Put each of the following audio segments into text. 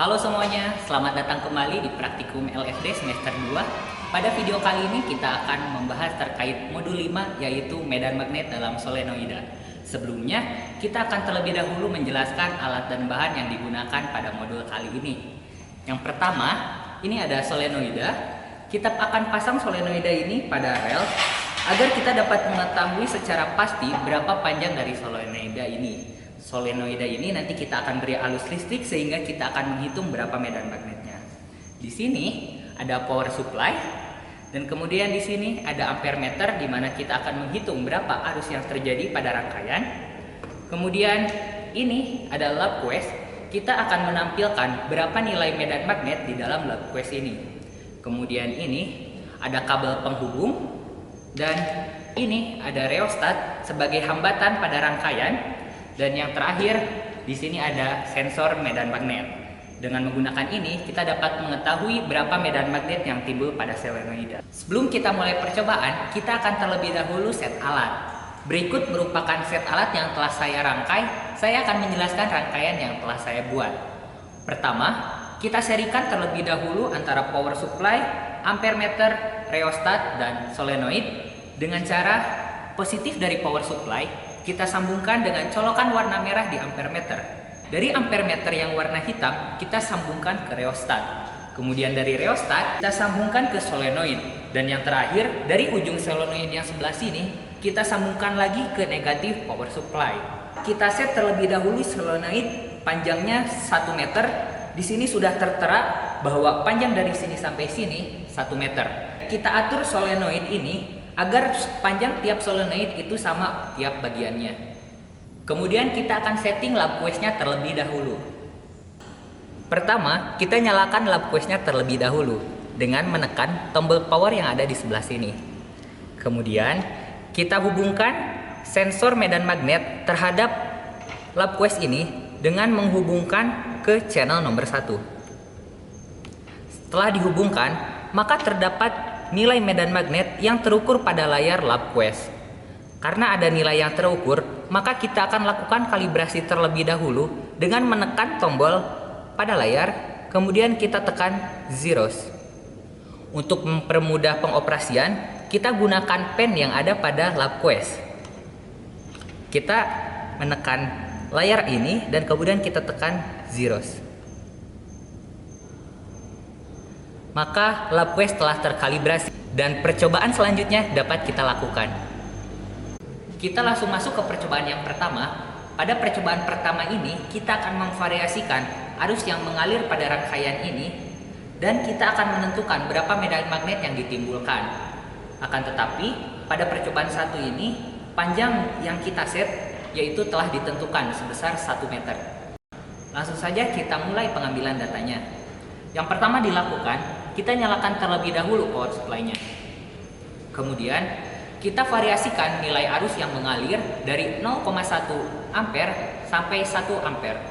Halo semuanya, selamat datang kembali di Praktikum LFD semester 2. Pada video kali ini kita akan membahas terkait modul 5 yaitu medan magnet dalam solenoida. Sebelumnya, kita akan terlebih dahulu menjelaskan alat dan bahan yang digunakan pada modul kali ini. Yang pertama, ini ada solenoida. Kita akan pasang solenoida ini pada rel agar kita dapat mengetahui secara pasti berapa panjang dari solenoida ini. Solenoida ini nanti kita akan beri arus listrik sehingga kita akan menghitung berapa medan magnetnya. Di sini ada power supply dan kemudian di sini ada ampere meter di mana kita akan menghitung berapa arus yang terjadi pada rangkaian. Kemudian ini ada lab quest. Kita akan menampilkan berapa nilai medan magnet di dalam lab quest ini. Kemudian ini ada kabel penghubung dan ini ada rheostat sebagai hambatan pada rangkaian. Dan yang terakhir, di sini ada sensor medan magnet. Dengan menggunakan ini, kita dapat mengetahui berapa medan magnet yang timbul pada solenoida. Sebelum kita mulai percobaan, kita akan terlebih dahulu set alat. Berikut merupakan set alat yang telah saya rangkai. Saya akan menjelaskan rangkaian yang telah saya buat. Pertama, kita serikan terlebih dahulu antara power supply, ampere meter, rheostat, dan solenoid dengan cara positif dari power supply kita sambungkan dengan colokan warna merah di ampere meter. Dari ampere meter yang warna hitam, kita sambungkan ke rheostat. Kemudian dari rheostat, kita sambungkan ke solenoid. Dan yang terakhir, dari ujung solenoid yang sebelah sini, kita sambungkan lagi ke negatif power supply. Kita set terlebih dahulu solenoid panjangnya 1 meter. Di sini sudah tertera bahwa panjang dari sini sampai sini 1 meter. Kita atur solenoid ini agar panjang tiap solenoid itu sama tiap bagiannya. Kemudian kita akan setting lab quest-nya terlebih dahulu. Pertama, kita nyalakan lab quest-nya terlebih dahulu dengan menekan tombol power yang ada di sebelah sini. Kemudian, kita hubungkan sensor medan magnet terhadap lab quest ini dengan menghubungkan ke channel nomor 1. Setelah dihubungkan, maka terdapat nilai medan magnet yang terukur pada layar lab quest. Karena ada nilai yang terukur, maka kita akan lakukan kalibrasi terlebih dahulu dengan menekan tombol pada layar, kemudian kita tekan zeros. Untuk mempermudah pengoperasian, kita gunakan pen yang ada pada lab quest. Kita menekan layar ini dan kemudian kita tekan zeros. Maka lab quest telah terkalibrasi dan percobaan selanjutnya dapat kita lakukan. Kita langsung masuk ke percobaan yang pertama. Pada percobaan pertama ini, kita akan memvariasikan arus yang mengalir pada rangkaian ini dan kita akan menentukan berapa medan magnet yang ditimbulkan. Akan tetapi, pada percobaan satu ini, panjang yang kita set yaitu telah ditentukan sebesar 1 meter. Langsung saja kita mulai pengambilan datanya. Yang pertama dilakukan, kita nyalakan terlebih dahulu power supply-nya. Kemudian, kita variasikan nilai arus yang mengalir dari 0,1 ampere sampai 1 ampere.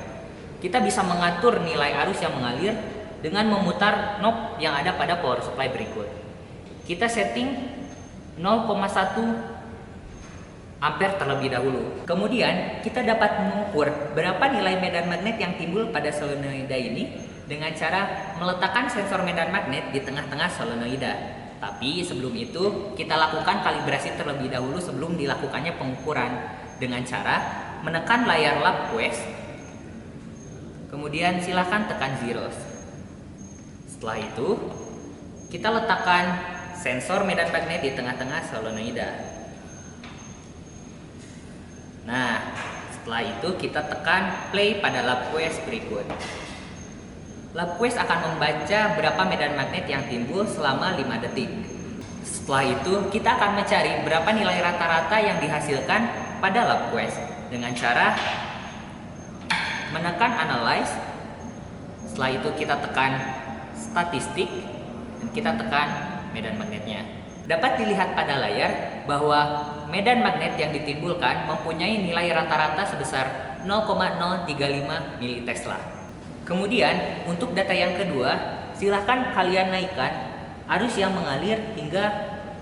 Kita bisa mengatur nilai arus yang mengalir dengan memutar knob yang ada pada power supply berikut. Kita setting 0,1 ampere terlebih dahulu. Kemudian, kita dapat mengukur berapa nilai medan magnet yang timbul pada solenoida ini dengan cara meletakkan sensor medan magnet di tengah-tengah solenoida. Tapi sebelum itu, kita lakukan kalibrasi terlebih dahulu sebelum dilakukannya pengukuran dengan cara menekan layar lab quest. Kemudian silakan tekan zeros. Setelah itu, kita letakkan sensor medan magnet di tengah-tengah solenoida. Nah, setelah itu kita tekan play pada lab quest berikut. Lab quest akan membaca berapa medan magnet yang timbul selama 5 detik. Setelah itu, kita akan mencari berapa nilai rata-rata yang dihasilkan pada lab quest dengan cara menekan analyze. Setelah itu kita tekan statistik dan kita tekan medan magnetnya. Dapat dilihat pada layar bahwa medan magnet yang ditimbulkan mempunyai nilai rata-rata sebesar 0,035 mT. Kemudian, untuk data yang kedua, silahkan kalian naikkan arus yang mengalir hingga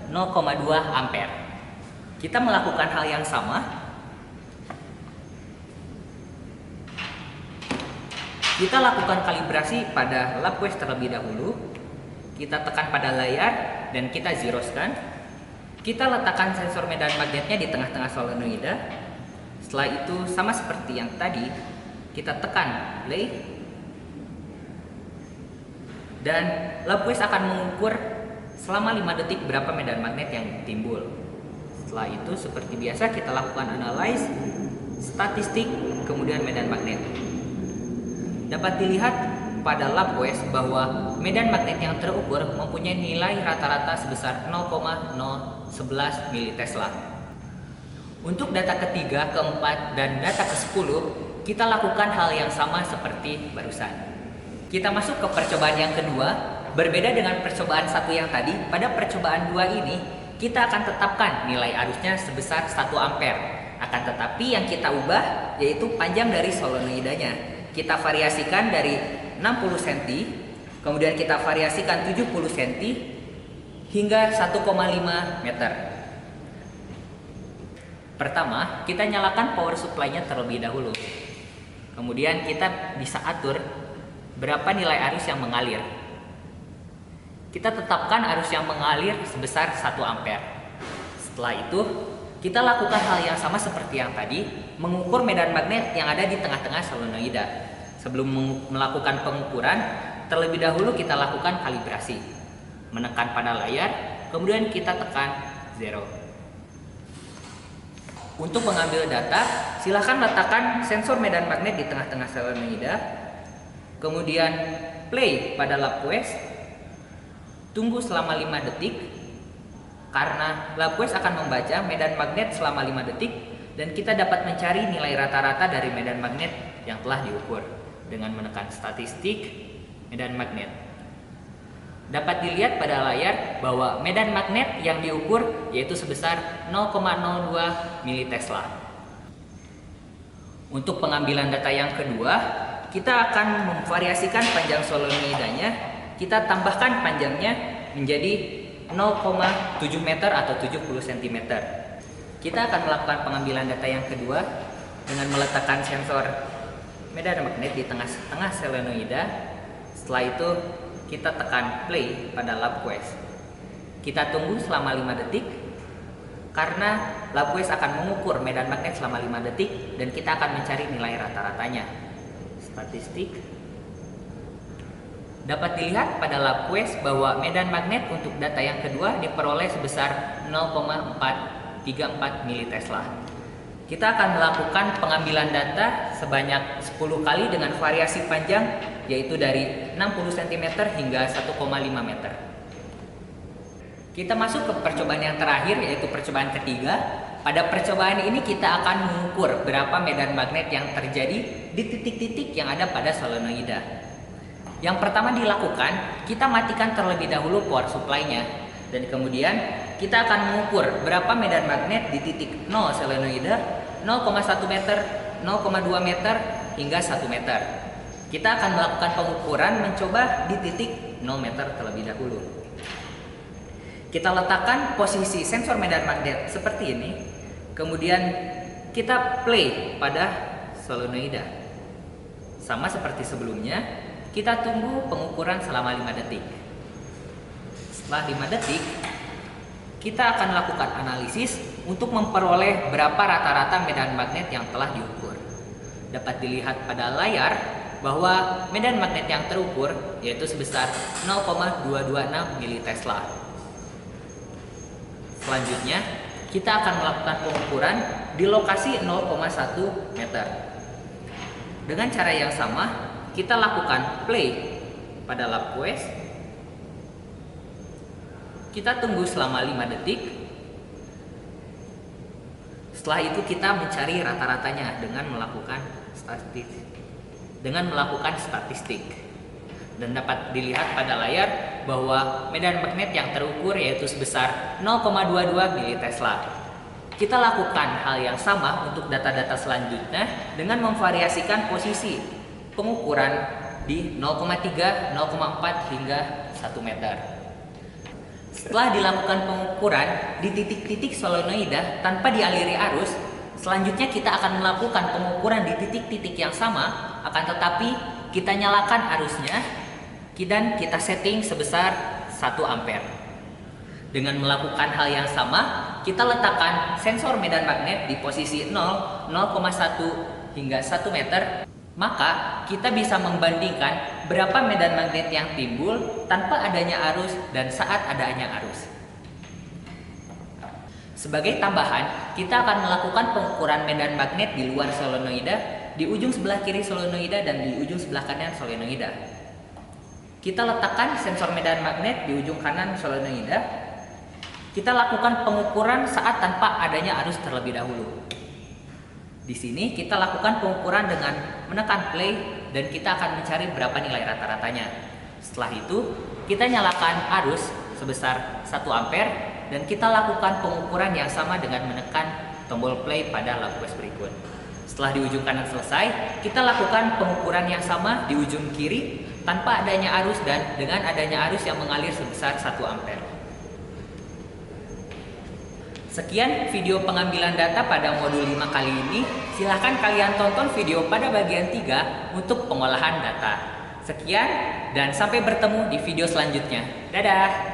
0,2 ampere. Kita melakukan hal yang sama. Kita lakukan kalibrasi pada lap quest terlebih dahulu. Kita tekan pada layar dan kita zeroskan. Kita letakkan sensor medan magnetnya di tengah-tengah solenoida. Setelah itu sama seperti yang tadi, kita tekan play. Dan lap quest akan mengukur selama 5 detik berapa medan magnet yang timbul. Setelah itu seperti biasa kita lakukan analyze, statistik, kemudian medan magnet. Dapat dilihat pada lap quest bahwa medan magnet yang terukur mempunyai nilai rata-rata sebesar 0,011 militesla. Untuk data ketiga, keempat, dan data ke-10, kita lakukan hal yang sama seperti barusan. Kita masuk ke percobaan yang kedua. Berbeda dengan percobaan 1 yang tadi, pada percobaan 2 ini kita akan tetapkan nilai arusnya sebesar 1 ampere. Akan tetapi yang kita ubah yaitu panjang dari solenoidanya. Kita variasikan dari 60 cm, kemudian kita variasikan 70 cm hingga 1,5 meter. Pertama, kita nyalakan power supply-nya terlebih dahulu. Kemudian kita bisa atur berapa nilai arus yang mengalir. Kita tetapkan arus yang mengalir sebesar 1 ampere. Setelah itu, kita lakukan hal yang sama seperti yang tadi, mengukur medan magnet yang ada di tengah-tengah solenoida. Sebelum melakukan pengukuran, terlebih dahulu kita lakukan kalibrasi. Menekan pada layar, kemudian kita tekan 0. Untuk mengambil data, silahkan letakkan sensor medan magnet di tengah-tengah solenoida. Kemudian play pada lap quest. Tunggu selama 5 detik. Karena lap quest akan membaca medan magnet selama 5 detik dan kita dapat mencari nilai rata-rata dari medan magnet yang telah diukur dengan menekan statistik medan magnet. Dapat dilihat pada layar bahwa medan magnet yang diukur yaitu sebesar 0,02 militesla. Untuk pengambilan data yang kedua, kita akan memvariasikan panjang solenoidanya. Kita tambahkan panjangnya menjadi 0,7 meter atau 70 cm. Kita akan melakukan pengambilan data yang kedua dengan meletakkan sensor medan magnet di tengah-tengah solenoida. Setelah itu kita tekan play pada lap quest. Kita tunggu selama 5 detik karena lap quest akan mengukur medan magnet selama 5 detik dan kita akan mencari nilai rata-ratanya. Statistik. Dapat dilihat pada lap quest bahwa medan magnet untuk data yang kedua diperoleh sebesar 0,434 militesla. Kita akan melakukan pengambilan data sebanyak 10 kali dengan variasi panjang yaitu dari 60 cm hingga 1,5 meter. Kita masuk ke percobaan yang terakhir yaitu percobaan ketiga. Pada percobaan ini kita akan mengukur berapa medan magnet yang terjadi di titik-titik yang ada pada solenoida. Yang pertama dilakukan, kita matikan terlebih dahulu power supply-nya dan kemudian kita akan mengukur berapa medan magnet di titik 0 solenoida, 0,1 meter, 0,2 meter hingga 1 meter. Kita akan melakukan pengukuran mencoba di titik 0 meter terlebih dahulu. Kita letakkan posisi sensor medan magnet seperti ini. Kemudian kita play pada solenoida. Sama seperti sebelumnya. Kita tunggu pengukuran selama 5 detik. Setelah 5 detik, kita akan lakukan analisis untuk memperoleh berapa rata-rata medan magnet yang telah diukur. Dapat dilihat pada layar bahwa medan magnet yang terukur yaitu sebesar 0,226 militesla. Selanjutnya, kita akan melakukan pengukuran di lokasi 0,1 meter. Dengan cara yang sama, kita lakukan play pada lap quest. Kita tunggu selama 5 detik. Setelah itu kita mencari rata-ratanya dengan melakukan statistik. Dan dapat dilihat pada layar bahwa medan magnet yang terukur yaitu sebesar 0,22 militesla. Kita lakukan hal yang sama untuk data-data selanjutnya dengan memvariasikan posisi pengukuran di 0,3, 0,4 hingga 1 meter. Setelah dilakukan pengukuran di titik-titik solenoida tanpa dialiri arus, selanjutnya kita akan melakukan pengukuran di titik-titik yang sama, akan tetapi kita nyalakan arusnya dan kita setting sebesar 1 ampere. Dengan melakukan hal yang sama, kita letakkan sensor medan magnet di posisi 0, 0,1 hingga 1 meter. Maka kita bisa membandingkan berapa medan magnet yang timbul tanpa adanya arus dan saat adanya arus. Sebagai tambahan, kita akan melakukan pengukuran medan magnet di luar solenoida, di ujung sebelah kiri solenoida dan di ujung sebelah kanan solenoida. Kita letakkan sensor medan magnet di ujung kanan solenoida. Kita lakukan pengukuran saat tanpa adanya arus terlebih dahulu. Di sini kita lakukan pengukuran dengan menekan play dan kita akan mencari berapa nilai rata-ratanya. Setelah itu, kita nyalakan arus sebesar 1 ampere dan kita lakukan pengukuran yang sama dengan menekan tombol play pada lampu flash berikut. Setelah di ujung kanan selesai, kita lakukan pengukuran yang sama di ujung kiri tanpa adanya arus dan dengan adanya arus yang mengalir sebesar 1 ampere. Sekian video pengambilan data pada modul 5 kali ini. Silahkan kalian tonton video pada bagian 3 untuk pengolahan data. Sekian dan sampai bertemu di video selanjutnya. Dadah!